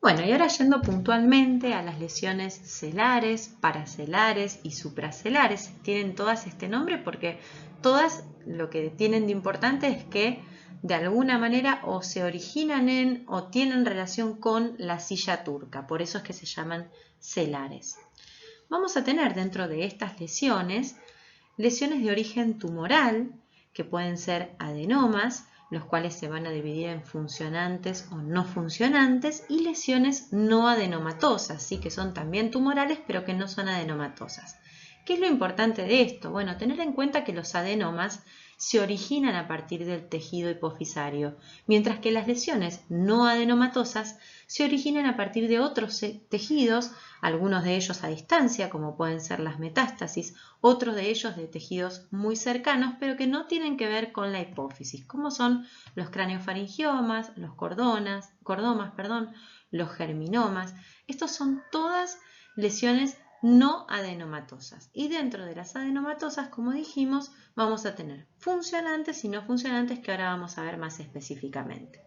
Bueno, y ahora yendo puntualmente a las lesiones celares, paracelares y supracelares, tienen todas este nombre porque todas lo que tienen de importante es que de alguna manera o se originan en o tienen relación con la silla turca, por eso es que se llaman celares. Vamos a tener dentro de estas lesiones de origen tumoral, que pueden ser adenomas, los cuales se van a dividir en funcionantes o no funcionantes, y lesiones no adenomatosas, ¿sí? Que son también tumorales, pero que no son adenomatosas. ¿Qué es lo importante de esto? Bueno, tener en cuenta que los adenomas se originan a partir del tejido hipofisario, mientras que las lesiones no adenomatosas se originan a partir de otros tejidos, algunos de ellos a distancia, como pueden ser las metástasis, otros de ellos de tejidos muy cercanos, pero que no tienen que ver con la hipófisis, como son los craneofaringiomas, los cordomas, los germinomas. Estos son todas lesiones no adenomatosas. Y dentro de las adenomatosas, como dijimos, vamos a tener funcionantes y no funcionantes que ahora vamos a ver más específicamente.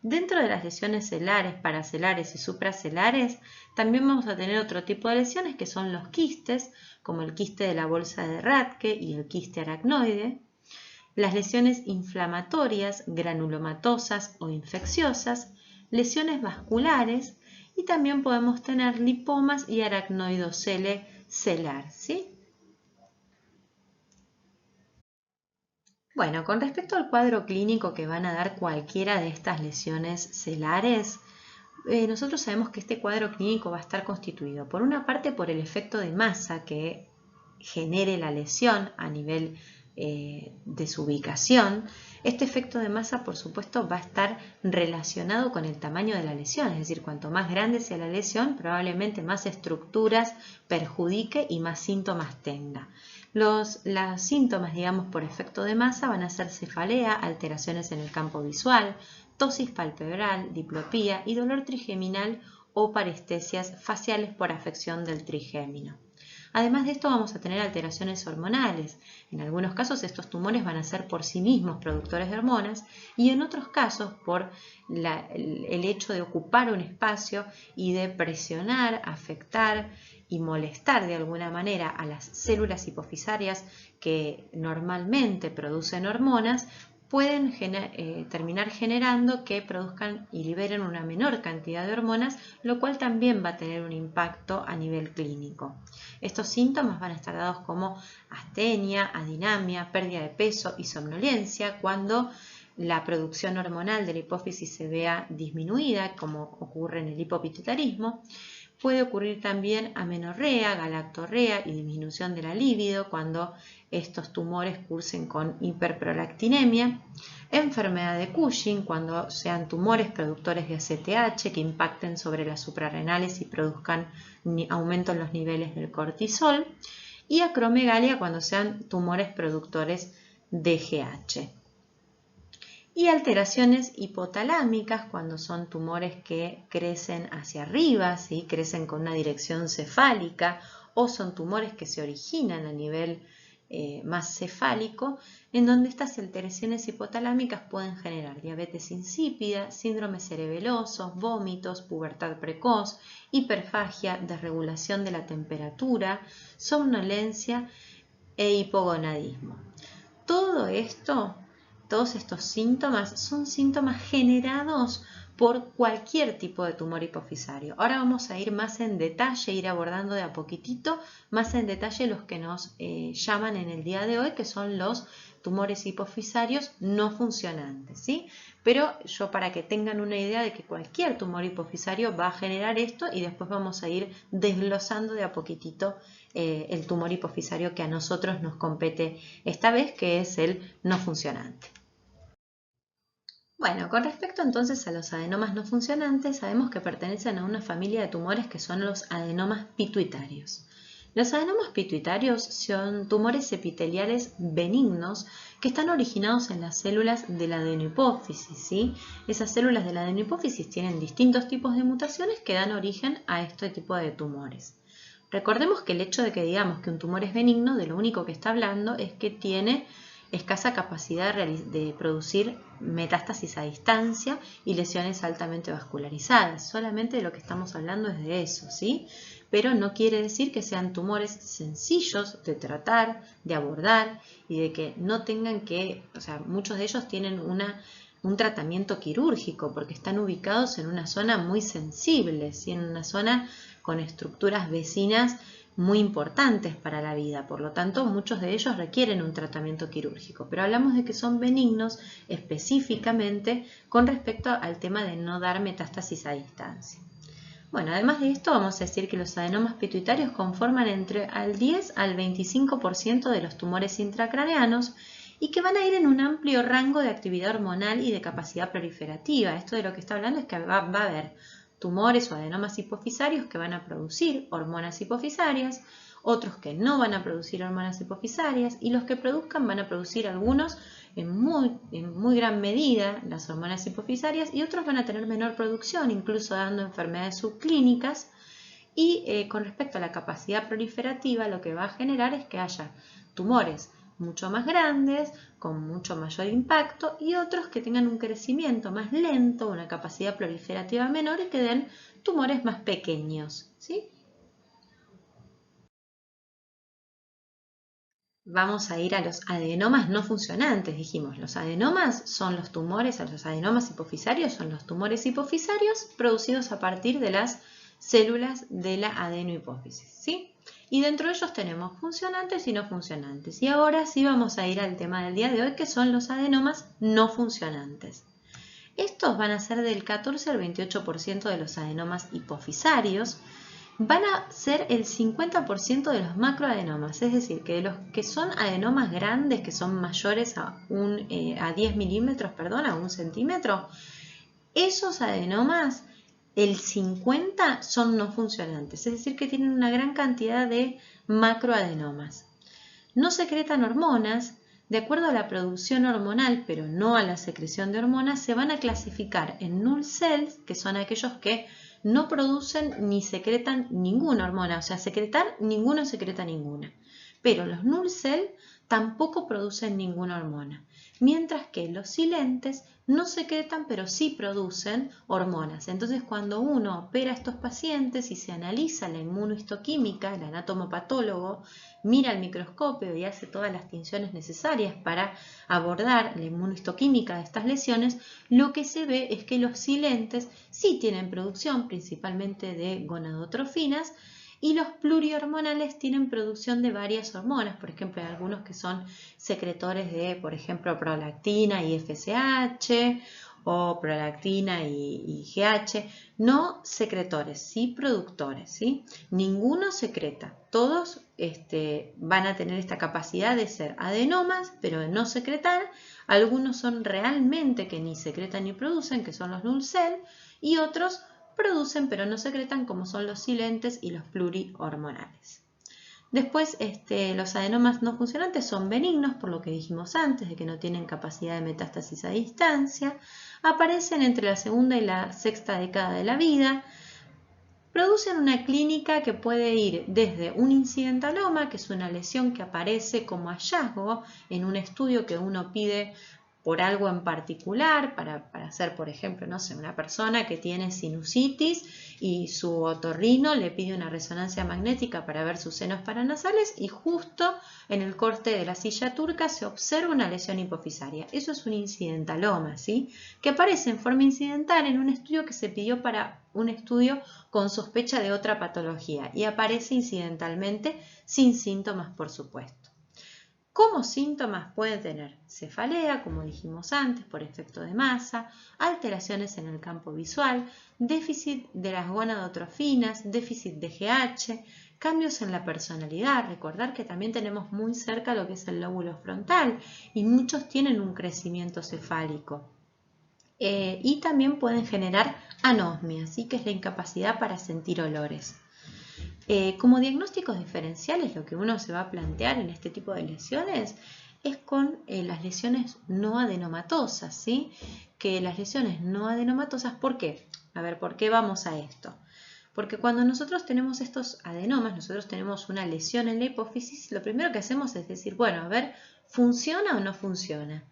Dentro de las lesiones celares, paracelares y supracelares, también vamos a tener otro tipo de lesiones que son los quistes, como el quiste de la bolsa de Rathke y el quiste aracnoide, las lesiones inflamatorias, granulomatosas o infecciosas, lesiones vasculares y también podemos tener lipomas y aracnoidocele celar, ¿sí? Bueno, con respecto al cuadro clínico que van a dar cualquiera de estas lesiones celares, nosotros sabemos que este cuadro clínico va a estar constituido por una parte por el efecto de masa que genere la lesión a nivel de su ubicación. Este efecto de masa, por supuesto, va a estar relacionado con el tamaño de la lesión, es decir, cuanto más grande sea la lesión, probablemente más estructuras perjudique y más síntomas tenga. Los síntomas, digamos, por efecto de masa van a ser cefalea, alteraciones en el campo visual, tosis palpebral, diplopía y dolor trigeminal o parestesias faciales por afección del trigémino. Además de esto vamos a tener alteraciones hormonales. En algunos casos estos tumores van a ser por sí mismos productores de hormonas y en otros casos por el hecho de ocupar un espacio y de presionar, afectar y molestar de alguna manera a las células hipofisarias que normalmente producen hormonas, pueden terminar generando que produzcan y liberen una menor cantidad de hormonas, lo cual también va a tener un impacto a nivel clínico. Estos síntomas van a estar dados como astenia, adinamia, pérdida de peso y somnolencia cuando la producción hormonal de la hipófisis se vea disminuida, como ocurre en el hipopituitarismo. Puede ocurrir también amenorrea, galactorrea y disminución de la libido cuando estos tumores cursen con hiperprolactinemia. Enfermedad de Cushing cuando sean tumores productores de ACTH que impacten sobre las suprarrenales y produzcan aumento en los niveles del cortisol. Y acromegalia cuando sean tumores productores de GH. Y alteraciones hipotalámicas cuando son tumores que crecen hacia arriba, ¿sí? Crecen con una dirección cefálica o son tumores que se originan a nivel más cefálico, en donde estas alteraciones hipotalámicas pueden generar diabetes insípida, síndrome cerebeloso, vómitos, pubertad precoz, hiperfagia, desregulación de la temperatura, somnolencia e hipogonadismo. Todo esto, todos estos síntomas son síntomas generados por cualquier tipo de tumor hipofisario. Ahora vamos a ir más en detalle, ir abordando de a poquitito, más en detalle los que nos llaman en el día de hoy, que son los tumores hipofisarios no funcionantes, ¿sí? Pero yo para que tengan una idea de que cualquier tumor hipofisario va a generar esto y después vamos a ir desglosando de a poquitito el tumor hipofisario que a nosotros nos compete esta vez, que es el no funcionante. Bueno, con respecto entonces a los adenomas no funcionantes, sabemos que pertenecen a una familia de tumores que son los adenomas pituitarios. Los adenomas pituitarios son tumores epiteliales benignos que están originados en las células de la adenohipófisis, ¿sí? Esas células de la adenohipófisis tienen distintos tipos de mutaciones que dan origen a este tipo de tumores. Recordemos que el hecho de que digamos que un tumor es benigno, de lo único que está hablando es que tiene escasa capacidad de producir metástasis a distancia y lesiones altamente vascularizadas. Solamente de lo que estamos hablando es de eso, ¿sí? Pero no quiere decir que sean tumores sencillos de tratar, de abordar y de que no tengan que, o sea, muchos de ellos tienen un tratamiento quirúrgico porque están ubicados en una zona muy sensible, ¿sí? En una zona con estructuras vecinas muy importantes para la vida. Por lo tanto, muchos de ellos requieren un tratamiento quirúrgico, pero hablamos de que son benignos específicamente con respecto al tema de no dar metástasis a distancia. Bueno, además de esto, vamos a decir que los adenomas pituitarios conforman entre al 10 al 25% de los tumores intracraneanos y que van a ir en un amplio rango de actividad hormonal y de capacidad proliferativa. Esto de lo que está hablando es que va a haber tumores o adenomas hipofisarios que van a producir hormonas hipofisarias, otros que no van a producir hormonas hipofisarias y los que produzcan van a producir algunos en muy gran medida las hormonas hipofisarias y otros van a tener menor producción, incluso dando enfermedades subclínicas. Y con respecto a la capacidad proliferativa, lo que va a generar es que haya tumores mucho más grandes, con mucho mayor impacto, y otros que tengan un crecimiento más lento, una capacidad proliferativa menor y que den tumores más pequeños, ¿sí? Vamos a ir a los adenomas no funcionantes, dijimos. Los adenomas son los tumores, los adenomas hipofisarios son los tumores hipofisarios producidos a partir de las células de la adenohipófisis, ¿sí? Y dentro de ellos tenemos funcionantes y no funcionantes. Y ahora sí vamos a ir al tema del día de hoy, que son los adenomas no funcionantes. Estos van a ser del 14 al 28% de los adenomas hipofisarios. Van a ser el 50% de los macroadenomas, es decir, que de los que son adenomas grandes, que son mayores a 10 milímetros, perdón, a 1 centímetro, esos adenomas, el 50 son no funcionantes, es decir, que tienen una gran cantidad de macroadenomas. No secretan hormonas. De acuerdo a la producción hormonal, pero no a la secreción de hormonas, se van a clasificar en null cells, que son aquellos que no producen ni secretan ninguna hormona, o sea, ninguno secreta ninguna. Pero los null cells tampoco producen ninguna hormona, mientras que los silentes no secretan, pero sí producen hormonas. Entonces, cuando uno opera a estos pacientes y se analiza la inmunohistoquímica, el anatomopatólogo mira al microscopio y hace todas las tinciones necesarias para abordar la inmunohistoquímica de estas lesiones, lo que se ve es que los silentes sí tienen producción, principalmente de gonadotrofinas, y los plurihormonales tienen producción de varias hormonas, por ejemplo, hay algunos que son secretores de, por ejemplo, prolactina y FSH, o prolactina y GH, no secretores, sí productores, ¿sí? Ninguno secreta, todos van a tener esta capacidad de ser adenomas, pero de no secretar. Algunos son realmente que ni secretan ni producen, que son los null cell, y otros producen pero no secretan, como son los silentes y los plurihormonales. Después, los adenomas no funcionantes son benignos, por lo que dijimos antes, de que no tienen capacidad de metástasis a distancia, aparecen entre la segunda y la sexta década de la vida, producen una clínica que puede ir desde un incidentaloma, que es una lesión que aparece como hallazgo en un estudio que uno pide por algo en particular, para hacer, por ejemplo, no sé, una persona que tiene sinusitis y su otorrino le pide una resonancia magnética para ver sus senos paranasales y justo en el corte de la silla turca se observa una lesión hipofisaria. Eso es un incidentaloma, ¿sí? Que aparece en forma incidental en un estudio que se pidió para un estudio con sospecha de otra patología y aparece incidentalmente sin síntomas, por supuesto. Como síntomas pueden tener cefalea, como dijimos antes, por efecto de masa, alteraciones en el campo visual, déficit de las gonadotrofinas, déficit de GH, cambios en la personalidad. Recordar que también tenemos muy cerca lo que es el lóbulo frontal y muchos tienen un crecimiento cefálico. Y también pueden generar anosmia, ¿sí? Que es la incapacidad para sentir olores. Como diagnósticos diferenciales, lo que uno se va a plantear en este tipo de lesiones es con las lesiones no adenomatosas, ¿sí? Que las lesiones no adenomatosas, ¿por qué? A ver, ¿por qué vamos a esto? Porque cuando nosotros tenemos estos adenomas, nosotros tenemos una lesión en la hipófisis, lo primero que hacemos es decir, bueno, a ver, ¿funciona o no funciona?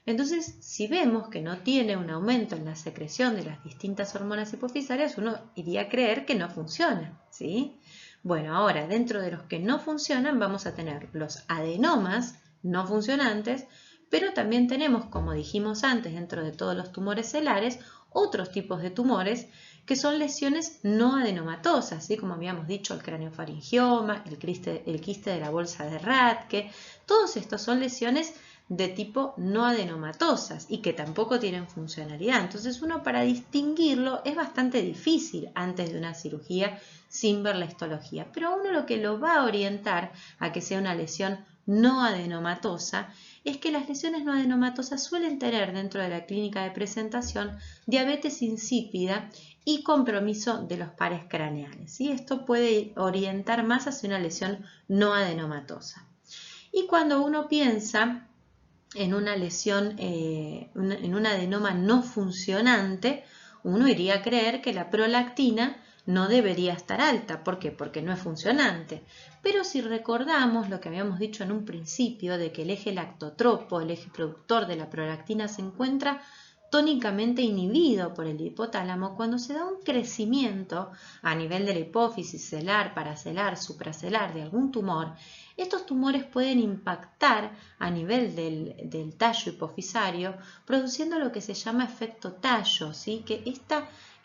Entonces, si vemos que no tiene un aumento en la secreción de las distintas hormonas hipofisarias, uno iría a creer que no funciona, ¿sí? Bueno, ahora, dentro de los que no funcionan, vamos a tener los adenomas no funcionantes, pero también tenemos, como dijimos antes, dentro de todos los tumores celares, otros tipos de tumores que son lesiones no adenomatosas, ¿sí? Como habíamos dicho, el craneofaringioma, el quiste de la bolsa de Rathke, todos estos son lesiones de tipo no adenomatosas y que tampoco tienen funcionalidad. Entonces uno para distinguirlo es bastante difícil antes de una cirugía sin ver la histología, pero uno lo que lo va a orientar a que sea una lesión no adenomatosa es que las lesiones no adenomatosas suelen tener dentro de la clínica de presentación diabetes insípida y compromiso de los pares craneales, ¿sí? Esto puede orientar más hacia una lesión no adenomatosa. Y cuando uno piensa en una lesión, en un adenoma no funcionante, uno iría a creer que la prolactina no debería estar alta. ¿Por qué? Porque no es funcionante. Pero si recordamos lo que habíamos dicho en un principio de que el eje lactotropo, el eje productor de la prolactina, se encuentra tónicamente inhibido por el hipotálamo, cuando se da un crecimiento a nivel de la hipófisis celar, paracelar, supracelar de algún tumor, estos tumores pueden impactar a nivel del tallo hipofisario, produciendo lo que se llama efecto tallo, ¿sí? Que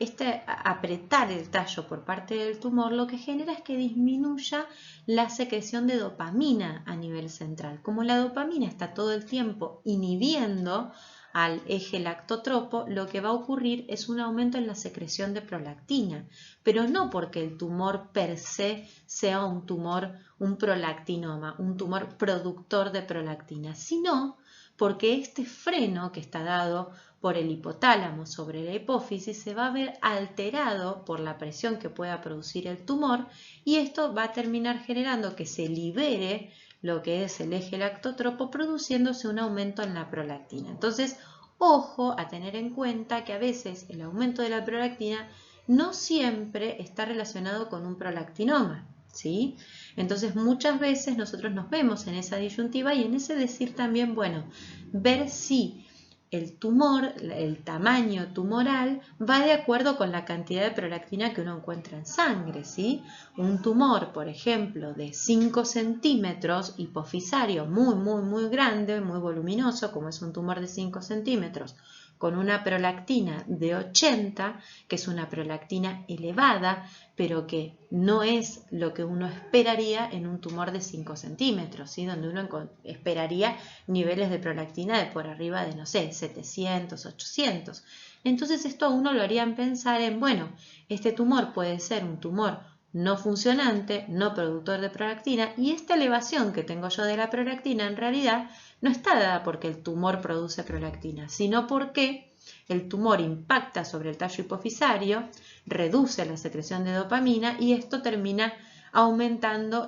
este apretar el tallo por parte del tumor lo que genera es que disminuya la secreción de dopamina a nivel central. Como la dopamina está todo el tiempo inhibiendo al eje lactotropo, lo que va a ocurrir es un aumento en la secreción de prolactina, pero no porque el tumor per se sea un tumor, un prolactinoma, un tumor productor de prolactina, sino porque este freno que está dado por el hipotálamo sobre la hipófisis se va a ver alterado por la presión que pueda producir el tumor y esto va a terminar generando que se libere lo que es el eje lactotropo, produciéndose un aumento en la prolactina. Entonces, ojo a tener en cuenta que a veces el aumento de la prolactina no siempre está relacionado con un prolactinoma, ¿sí? Entonces, muchas veces nosotros nos vemos en esa disyuntiva y en ese decir también, bueno, ver si el tumor, el tamaño tumoral, va de acuerdo con la cantidad de prolactina que uno encuentra en sangre, ¿sí? Un tumor, por ejemplo, de 5 centímetros, hipofisario, muy grande, muy voluminoso, como es un tumor de 5 centímetros, con una prolactina de 80, que es una prolactina elevada, pero que no es lo que uno esperaría en un tumor de 5 centímetros, ¿sí? Donde uno esperaría niveles de prolactina de por arriba de, no sé, 700, 800. Entonces esto a uno lo harían pensar en, bueno, este tumor puede ser un tumor no funcionante, no productor de prolactina, y esta elevación que tengo yo de la prolactina en realidad no está dada porque el tumor produce prolactina, sino porque el tumor impacta sobre el tallo hipofisario, reduce la secreción de dopamina y esto termina aumentando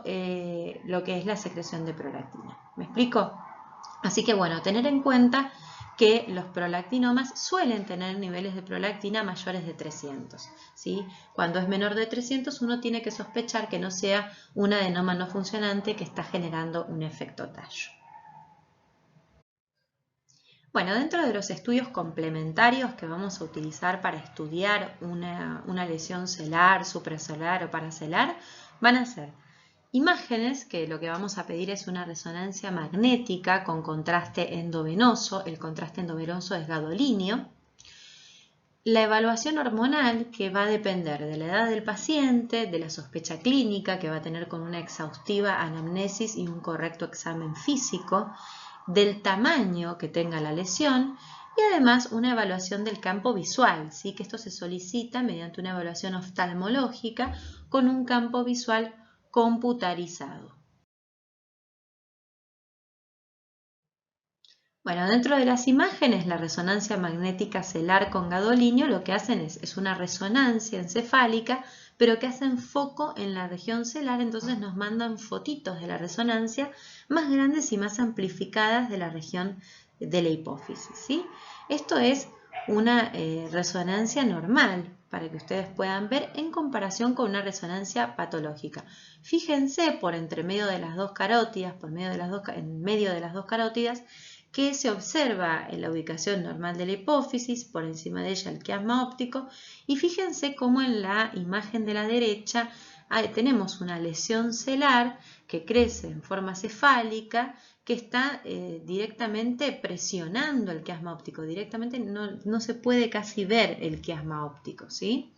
lo que es la secreción de prolactina. ¿Me explico? Así que bueno, tener en cuenta que los prolactinomas suelen tener niveles de prolactina mayores de 300, ¿sí? Cuando es menor de 300 uno tiene que sospechar que no sea un adenoma no funcionante que está generando un efecto tallo. Bueno, dentro de los estudios complementarios que vamos a utilizar para estudiar una lesión celar, supracelular o paracelar, van a ser imágenes, que lo que vamos a pedir es una resonancia magnética con contraste endovenoso. El contraste endovenoso es gadolinio. La evaluación hormonal, que va a depender de la edad del paciente, de la sospecha clínica, que va a tener con una exhaustiva anamnesis y un correcto examen físico, del tamaño que tenga la lesión y además una evaluación del campo visual, ¿sí? Que esto se solicita mediante una evaluación oftalmológica con un campo visual computarizado. Bueno, dentro de las imágenes, la resonancia magnética celar con gadolinio lo que hacen es una resonancia encefálica, pero que hacen foco en la región celar, entonces nos mandan fotitos de la resonancia más grandes y más amplificadas de la región de la hipófisis, ¿sí? Esto es una resonancia normal para que ustedes puedan ver en comparación con una resonancia patológica. Fíjense por entre medio de las dos carótidas, en medio de las dos carótidas, que se observa en la ubicación normal de la hipófisis, por encima de ella el quiasma óptico, y fíjense cómo en la imagen de la derecha tenemos una lesión celar que crece en forma cefálica, que está directamente presionando el quiasma óptico, directamente no se puede casi ver el quiasma óptico, ¿sí?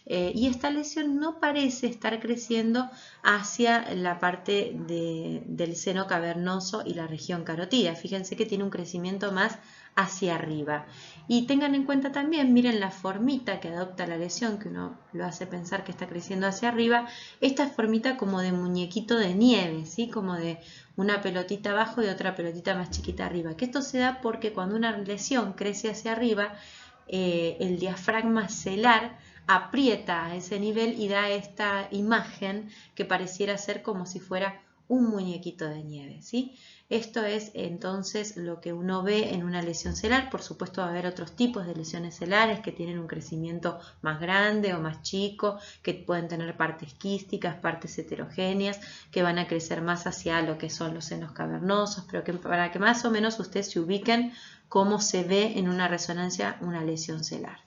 Y esta lesión no parece estar creciendo hacia la parte del seno cavernoso y la región carotídea. Fíjense que tiene un crecimiento más hacia arriba. Y tengan en cuenta también, miren la formita que adopta la lesión, que uno lo hace pensar que está creciendo hacia arriba, esta formita como de muñequito de nieve, ¿sí? Como de una pelotita abajo y otra pelotita más chiquita arriba. Que esto se da porque cuando una lesión crece hacia arriba, el diafragma celar aprieta a ese nivel y da esta imagen que pareciera ser como si fuera un muñequito de nieve, ¿sí? Esto es entonces lo que uno ve en una lesión celar. Por supuesto va a haber otros tipos de lesiones celares que tienen un crecimiento más grande o más chico, que pueden tener partes quísticas, partes heterogéneas, que van a crecer más hacia lo que son los senos cavernosos, pero que para que más o menos ustedes se ubiquen cómo se ve en una resonancia una lesión celar.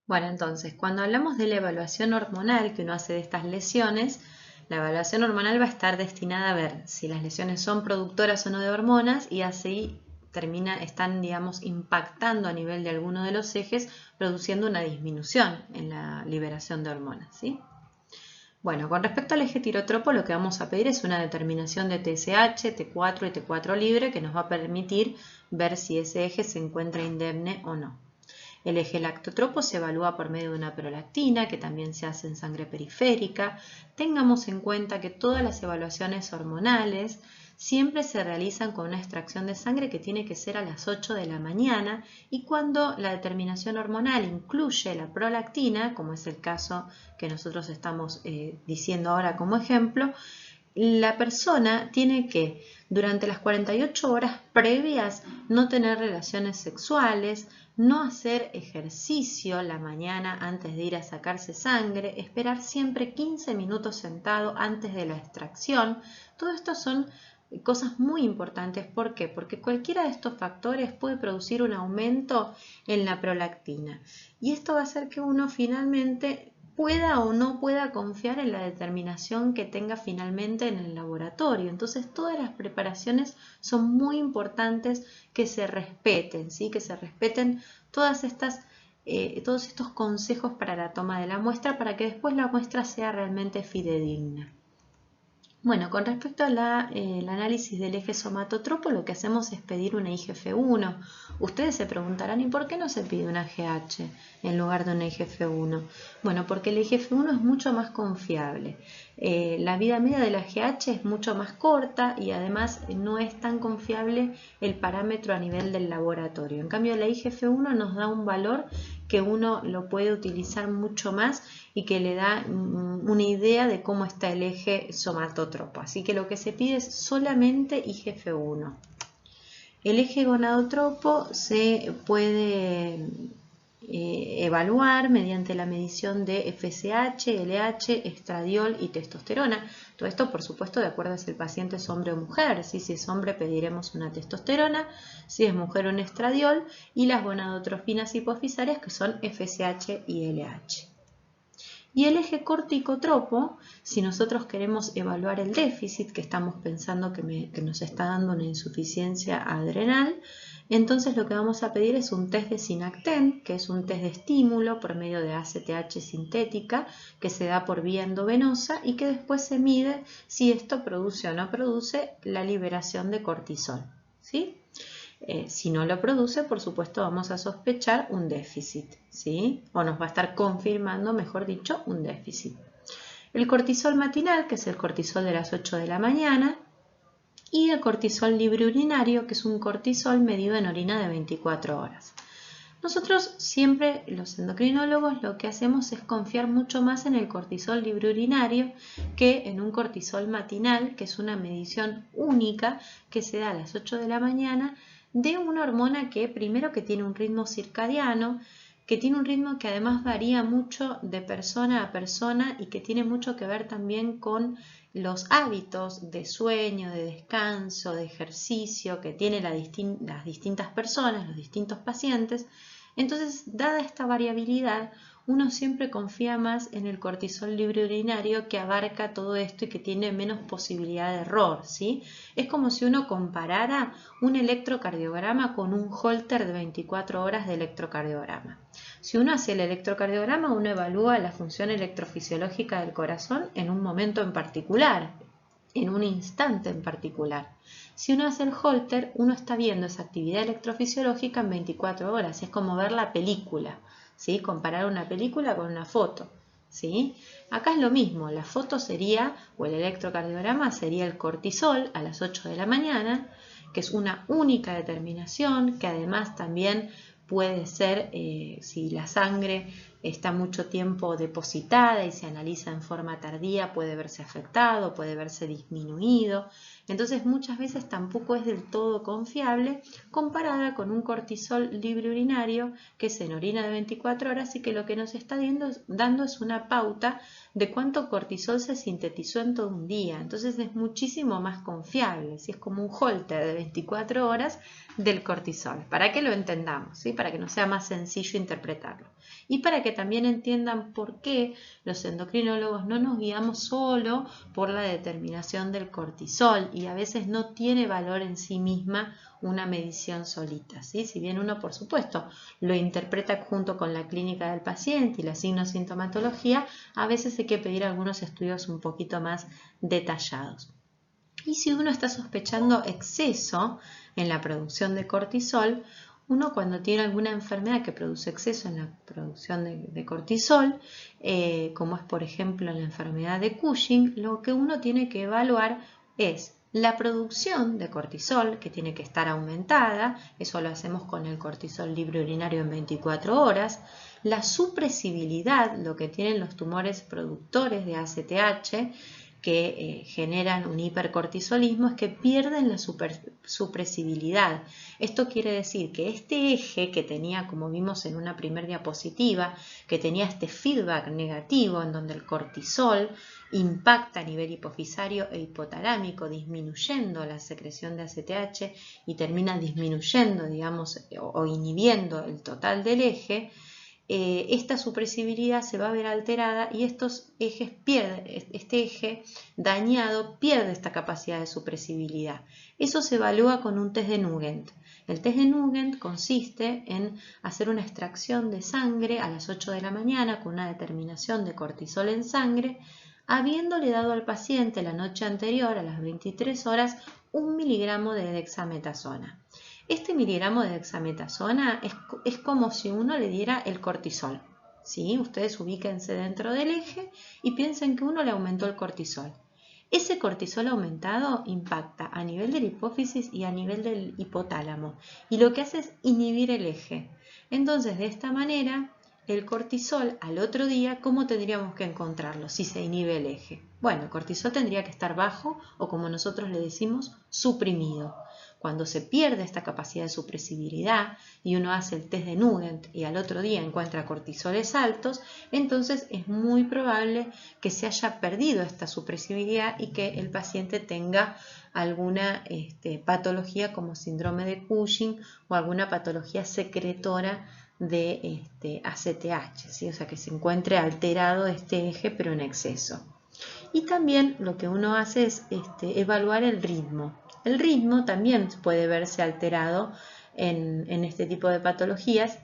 Bueno, entonces, cuando hablamos de la evaluación hormonal que uno hace de estas lesiones, la evaluación hormonal va a estar destinada a ver si las lesiones son productoras o no de hormonas y así están, digamos, impactando a nivel de alguno de los ejes, produciendo una disminución en la liberación de hormonas, ¿sí? Bueno, con respecto al eje tirotropo, lo que vamos a pedir es una determinación de TSH, T4 y T4 libre que nos va a permitir ver si ese eje se encuentra indemne o no. El eje lactotropo se evalúa por medio de una prolactina, que también se hace en sangre periférica. Tengamos en cuenta que todas las evaluaciones hormonales siempre se realizan con una extracción de sangre que tiene que ser a las 8 de la mañana y cuando la determinación hormonal incluye la prolactina, como es el caso que nosotros estamos diciendo ahora como ejemplo, la persona tiene que durante las 48 horas previas no tener relaciones sexuales, no hacer ejercicio la mañana antes de ir a sacarse sangre, esperar siempre 15 minutos sentado antes de la extracción. Todo esto son cosas muy importantes. ¿Por qué? Porque cualquiera de estos factores puede producir un aumento en la prolactina y esto va a hacer que uno finalmente pueda o no pueda confiar en la determinación que tenga finalmente en el laboratorio. Entonces todas las preparaciones son muy importantes que se respeten, ¿sí? Que se respeten todos estos consejos para la toma de la muestra para que después la muestra sea realmente fidedigna. Bueno, con respecto al análisis del eje somatotropo, lo que hacemos es pedir una IGF-1. Ustedes se preguntarán, ¿y por qué no se pide una GH en lugar de una IGF-1? Bueno, porque el IGF-1 es mucho más confiable. La vida media de la GH es mucho más corta y además no es tan confiable el parámetro a nivel del laboratorio. En cambio, la IGF-1 nos da un valor que uno lo puede utilizar mucho más y que le da una idea de cómo está el eje somatotropo. Así que lo que se pide es solamente IGF-1. El eje gonadotropo se puede evaluar mediante la medición de FSH, LH, estradiol y testosterona. Todo esto, por supuesto, de acuerdo a si el paciente es hombre o mujer. ¿Sí? Si es hombre, pediremos una testosterona, si es mujer, un estradiol y las gonadotrofinas hipofisarias, que son FSH y LH. Y el eje corticotropo, si nosotros queremos evaluar el déficit, que estamos pensando que nos está dando una insuficiencia adrenal, entonces lo que vamos a pedir es un test de Synacten, que es un test de estímulo por medio de ACTH sintética, que se da por vía endovenosa y que después se mide si esto produce o no produce la liberación de cortisol, ¿sí? Si no lo produce, por supuesto, vamos a sospechar un déficit, ¿sí? O nos va a estar confirmando, mejor dicho, un déficit. El cortisol matinal, que es el cortisol de las 8 de la mañana, y el cortisol libre urinario, que es un cortisol medido en orina de 24 horas. Nosotros siempre, los endocrinólogos, lo que hacemos es confiar mucho más en el cortisol libre urinario que en un cortisol matinal, que es una medición única que se da a las 8 de la mañana de una hormona que primero que tiene un ritmo circadiano, que tiene un ritmo que además varía mucho de persona a persona y que tiene mucho que ver también con los hábitos de sueño, de descanso, de ejercicio que tienen las distintas personas, los distintos pacientes. Entonces, dada esta variabilidad, uno siempre confía más en el cortisol libre urinario que abarca todo esto y que tiene menos posibilidad de error, ¿sí? Es como si uno comparara un electrocardiograma con un holter de 24 horas de electrocardiograma. Si uno hace el electrocardiograma, uno evalúa la función electrofisiológica del corazón en un momento en particular, en un instante en particular. Si uno hace el holter, uno está viendo esa actividad electrofisiológica en 24 horas. Es como ver la película, ¿sí? Comparar una película con una foto, ¿sí? Acá es lo mismo. La foto sería, o el electrocardiograma sería el cortisol a las 8 de la mañana, que es una única determinación, que además también puede ser, si la sangre está mucho tiempo depositada y se analiza en forma tardía, puede verse afectado, puede verse disminuido. Entonces muchas veces tampoco es del todo confiable comparada con un cortisol libre urinario que es en orina de 24 horas y que lo que nos está dando es una pauta de cuánto cortisol se sintetizó en todo un día. Entonces es muchísimo más confiable, si es como un holter de 24 horas del cortisol, para que lo entendamos, ¿sí? Para que nos sea más sencillo interpretarlo. Y para que también entiendan por qué los endocrinólogos no nos guiamos solo por la determinación del cortisol y a veces no tiene valor en sí misma una medición solita, ¿sí? Si bien uno, por supuesto, lo interpreta junto con la clínica del paciente y la signo-sintomatología, a veces hay que pedir algunos estudios un poquito más detallados. Y si uno está sospechando exceso en la producción de cortisol, uno cuando tiene alguna enfermedad que produce exceso en la producción de cortisol, como es por ejemplo la enfermedad de Cushing, lo que uno tiene que evaluar es la producción de cortisol, que tiene que estar aumentada, eso lo hacemos con el cortisol libre urinario en 24 horas, la supresibilidad, lo que tienen los tumores productores de ACTH, que generan un hipercortisolismo, es que pierden la supresibilidad. Esto quiere decir que este eje que tenía, como vimos en una primera diapositiva, que tenía este feedback negativo en donde el cortisol impacta a nivel hipofisario e hipotalámico, disminuyendo la secreción de ACTH y termina disminuyendo, digamos, o inhibiendo el total del eje, esta supresibilidad se va a ver alterada y este eje dañado pierde esta capacidad de supresibilidad. Eso se evalúa con un test de Nugent. El test de Nugent consiste en hacer una extracción de sangre a las 8 de la mañana con una determinación de cortisol en sangre, habiéndole dado al paciente la noche anterior, a las 23 horas, 1 miligramo de dexametasona. Este miligramo de dexametasona es como si uno le diera el cortisol, ¿sí? Ustedes ubíquense dentro del eje y piensen que uno le aumentó el cortisol. Ese cortisol aumentado impacta a nivel de la hipófisis y a nivel del hipotálamo y lo que hace es inhibir el eje. Entonces, de esta manera, el cortisol al otro día, ¿cómo tendríamos que encontrarlo si se inhibe el eje? Bueno, el cortisol tendría que estar bajo o, como nosotros le decimos, suprimido. Cuando se pierde esta capacidad de supresibilidad y uno hace el test de Nugent y al otro día encuentra cortisoles altos, entonces es muy probable que se haya perdido esta supresibilidad y que el paciente tenga alguna patología como síndrome de Cushing o alguna patología secretora de ACTH, ¿sí? O sea que se encuentre alterado este eje pero en exceso. Y también lo que uno hace es evaluar el ritmo. El ritmo también puede verse alterado en este tipo de patologías.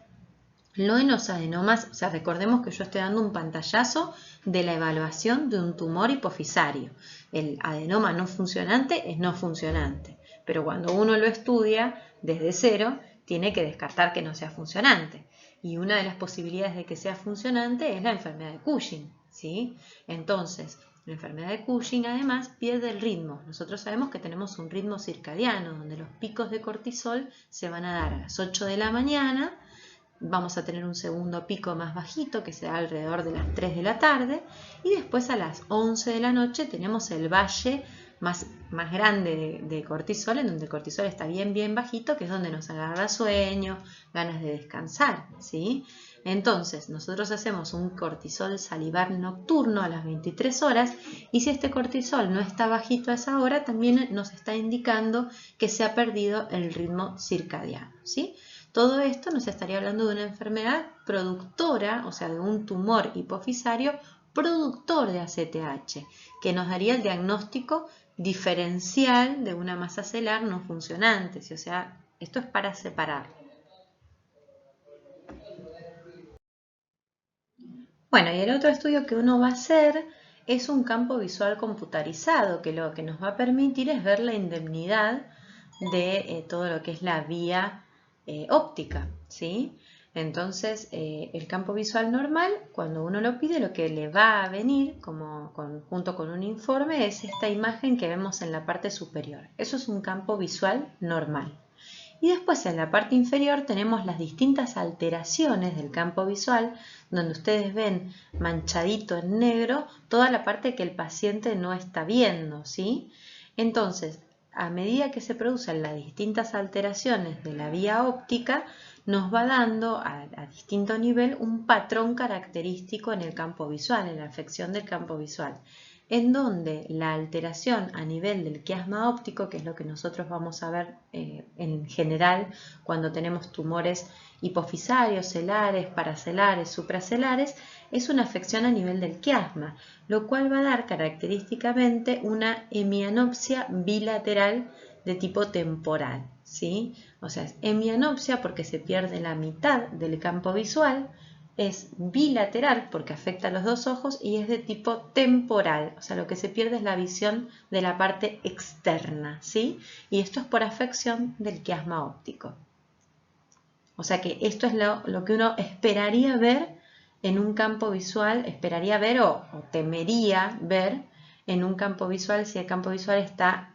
En los adenomas, o sea, recordemos que yo estoy dando un pantallazo de la evaluación de un tumor hipofisario. El adenoma no funcionante es no funcionante, pero cuando uno lo estudia desde cero, tiene que descartar que no sea funcionante. Y una de las posibilidades de que sea funcionante es la enfermedad de Cushing, ¿sí? Entonces, la enfermedad de Cushing además pierde el ritmo. Nosotros sabemos que tenemos un ritmo circadiano, donde los picos de cortisol se van a dar a las 8 de la mañana, vamos a tener un segundo pico más bajito que será alrededor de las 3 de la tarde y después a las 11 de la noche tenemos el valle más grande de cortisol, en donde el cortisol está bien bajito, que es donde nos agarra sueño, ganas de descansar, ¿sí? Entonces nosotros hacemos un cortisol salivar nocturno a las 23 horas y si este cortisol no está bajito a esa hora, también nos está indicando que se ha perdido el ritmo circadiano, ¿sí? Todo esto nos estaría hablando de una enfermedad productora, o sea, de un tumor hipofisario productor de ACTH, que nos daría el diagnóstico diferencial de una masa celular no funcionante. O sea, esto es para separar. Bueno, y el otro estudio que uno va a hacer es un campo visual computarizado, que lo que nos va a permitir es ver la indemnidad de todo lo que es la vía óptica, ¿sí? Entonces, el campo visual normal, cuando uno lo pide, lo que le va a venir junto con un informe es esta imagen que vemos en la parte superior. Eso es un campo visual normal. Y después en la parte inferior tenemos las distintas alteraciones del campo visual, donde ustedes ven manchadito en negro toda la parte que el paciente no está viendo, ¿sí? Entonces, a medida que se producen las distintas alteraciones de la vía óptica, nos va dando a distinto nivel un patrón característico en el campo visual, en la afección del campo visual, en donde la alteración a nivel del quiasma óptico, que es lo que nosotros vamos a ver en general cuando tenemos tumores hipofisarios, celares, paracelares, supracelares, es una afección a nivel del quiasma, lo cual va a dar característicamente una hemianopsia bilateral de tipo temporal, ¿sí? O sea, es hemianopsia porque se pierde la mitad del campo visual, es bilateral porque afecta a los dos ojos y es de tipo temporal, o sea, lo que se pierde es la visión de la parte externa, ¿sí? Y esto es por afección del quiasma óptico. O sea que esto es lo que uno esperaría ver en un campo visual, esperaría ver o temería ver en un campo visual si el campo visual está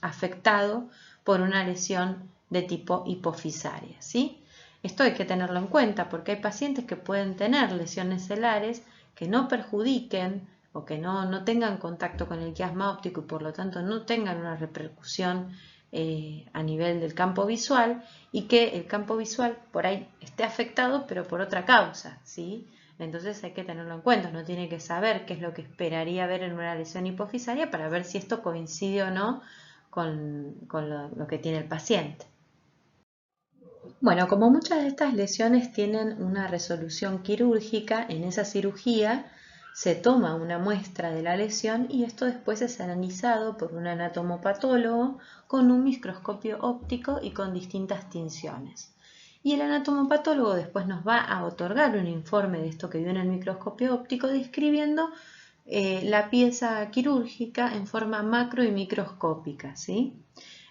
afectado por una lesión de tipo hipofisaria, ¿sí? Esto hay que tenerlo en cuenta porque hay pacientes que pueden tener lesiones celares que no perjudiquen o que no tengan contacto con el quiasma óptico y por lo tanto no tengan una repercusión a nivel del campo visual y que el campo visual por ahí esté afectado pero por otra causa, ¿sí? Entonces hay que tenerlo en cuenta, uno tiene que saber qué es lo que esperaría ver en una lesión hipofisaria para ver si esto coincide o no con lo que tiene el paciente. Bueno, como muchas de estas lesiones tienen una resolución quirúrgica, en esa cirugía se toma una muestra de la lesión y esto después es analizado por un anatomopatólogo con un microscopio óptico y con distintas tinciones. Y el anatomopatólogo después nos va a otorgar un informe de esto que vio en el microscopio óptico describiendo la pieza quirúrgica en forma macro y microscópica, ¿sí?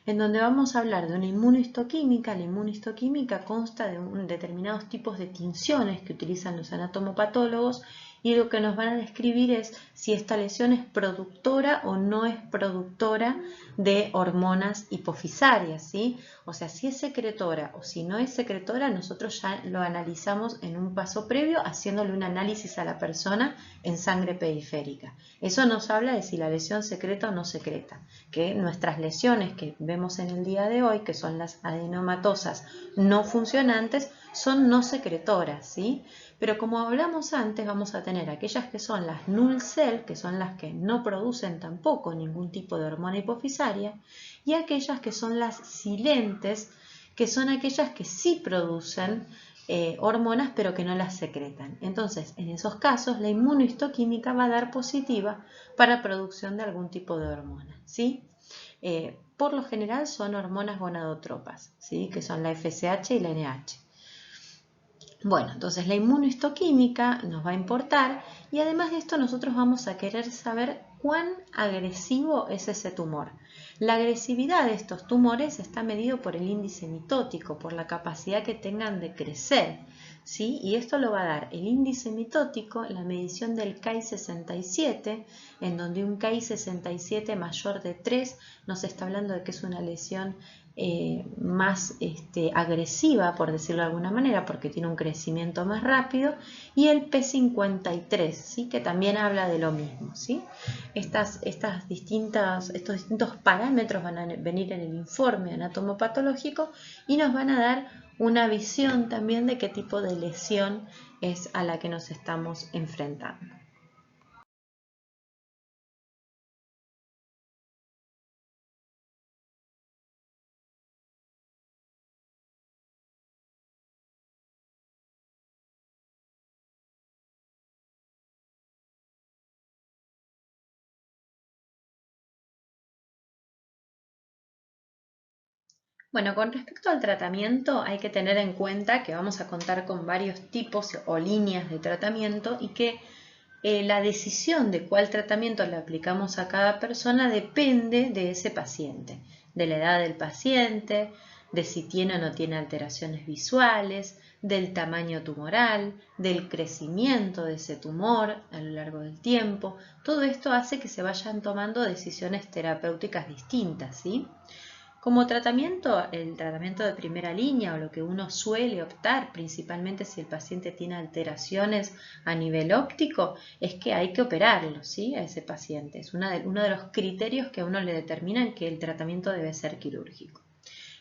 En donde vamos a hablar de una inmunohistoquímica. La inmunohistoquímica consta de determinados tipos de tinciones que utilizan los anatomopatólogos y lo que nos van a describir es si esta lesión es productora o no es productora de hormonas hipofisarias, ¿sí? O sea, si es secretora o si no es secretora, nosotros ya lo analizamos en un paso previo haciéndole un análisis a la persona en sangre periférica. Eso nos habla de si la lesión secreta o no secreta, que nuestras lesiones que vemos en el día de hoy, que son las adenomatosas no funcionantes, son no secretoras, ¿sí? Pero como hablamos antes, vamos a tener aquellas que son las null cell, que son las que no producen tampoco ningún tipo de hormona hipofisaria, y aquellas que son las silentes, que son aquellas que sí producen hormonas pero que no las secretan. Entonces, en esos casos, la inmunohistoquímica va a dar positiva para producción de algún tipo de hormona, ¿sí? Por lo general son hormonas gonadotropas, ¿sí? Que son la FSH y la NH. Bueno, entonces la inmunohistoquímica nos va a importar y además de esto nosotros vamos a querer saber cuán agresivo es ese tumor. La agresividad de estos tumores está medido por el índice mitótico, por la capacidad que tengan de crecer, ¿sí? Y esto lo va a dar el índice mitótico, la medición del Ki67, en donde un Ki67 mayor de 3 nos está hablando de que es una lesión más agresiva, por decirlo de alguna manera, porque tiene un crecimiento más rápido, y el P53, ¿sí? Que también habla de lo mismo, ¿sí? Estos distintos parámetros van a venir en el informe anatomopatológico y nos van a dar una visión también de qué tipo de lesión es a la que nos estamos enfrentando. Bueno, con respecto al tratamiento hay que tener en cuenta que vamos a contar con varios tipos o líneas de tratamiento y que la decisión de cuál tratamiento le aplicamos a cada persona depende de ese paciente, de la edad del paciente, de si tiene o no tiene alteraciones visuales, del tamaño tumoral, del crecimiento de ese tumor a lo largo del tiempo. Todo esto hace que se vayan tomando decisiones terapéuticas distintas, ¿sí? Como tratamiento, el tratamiento de primera línea o lo que uno suele optar, principalmente si el paciente tiene alteraciones a nivel óptico, es que hay que operarlo, ¿sí? A ese paciente. Es uno de los criterios que a uno le determinan que el tratamiento debe ser quirúrgico.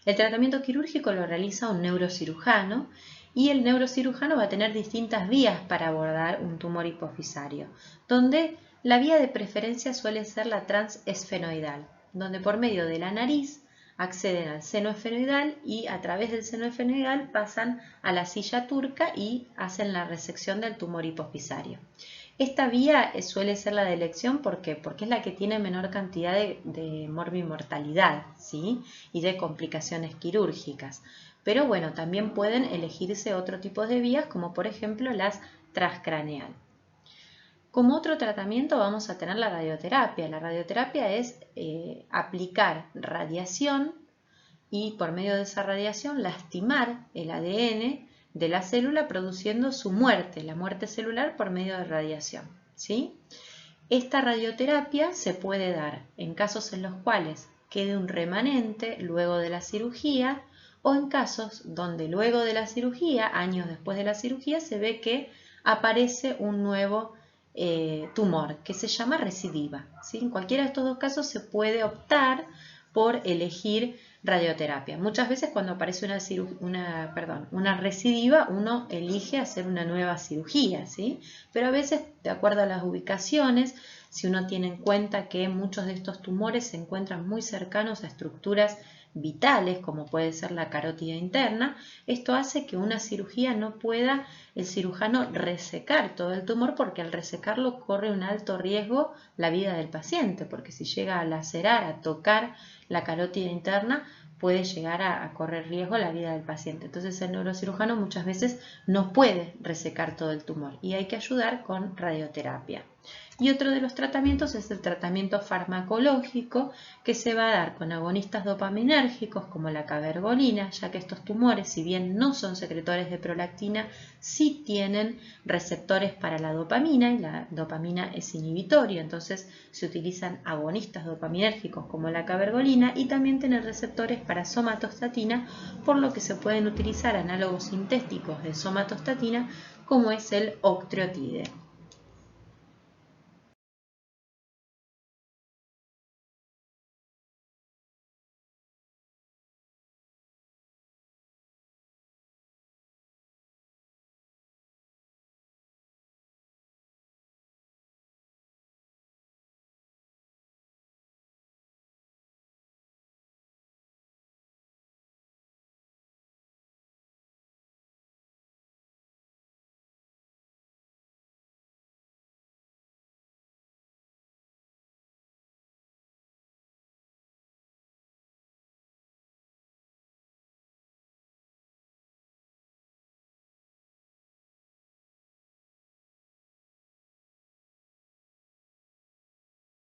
El tratamiento quirúrgico lo realiza un neurocirujano y el neurocirujano va a tener distintas vías para abordar un tumor hipofisario, donde la vía de preferencia suele ser la transesfenoidal, donde por medio de la nariz acceden al seno esfenoidal y a través del seno esfenoidal pasan a la silla turca y hacen la resección del tumor hipofisario. Esta vía suele ser la de elección porque es la que tiene menor cantidad de morbimortalidad, ¿sí? Y de complicaciones quirúrgicas. Pero bueno, también pueden elegirse otro tipo de vías como por ejemplo las transcraneal. Como otro tratamiento vamos a tener la radioterapia. La radioterapia es aplicar radiación y por medio de esa radiación lastimar el ADN de la célula produciendo su muerte, la muerte celular por medio de radiación, ¿sí? Esta radioterapia se puede dar en casos en los cuales quede un remanente luego de la cirugía o en casos donde luego de la cirugía, años después de la cirugía, se ve que aparece un nuevo tumor que se llama recidiva, ¿sí? En cualquiera de estos dos casos se puede optar por elegir radioterapia. Muchas veces cuando aparece una recidiva uno elige hacer una nueva cirugía, ¿sí? Pero a veces, de acuerdo a las ubicaciones, si uno tiene en cuenta que muchos de estos tumores se encuentran muy cercanos a estructuras vitales, como puede ser la carótida interna, esto hace que una cirugía no pueda el cirujano resecar todo el tumor porque al resecarlo corre un alto riesgo la vida del paciente, porque si llega a lacerar, a tocar la carótida interna, puede llegar a correr riesgo la vida del paciente. Entonces el neurocirujano muchas veces no puede resecar todo el tumor y hay que ayudar con radioterapia. Y otro de los tratamientos es el tratamiento farmacológico que se va a dar con agonistas dopaminérgicos como la cabergolina, ya que estos tumores, si bien no son secretores de prolactina, sí tienen receptores para la dopamina y la dopamina es inhibitoria, entonces se utilizan agonistas dopaminérgicos como la cabergolina y también tienen receptores para somatostatina, por lo que se pueden utilizar análogos sintéticos de somatostatina como es el octreotide.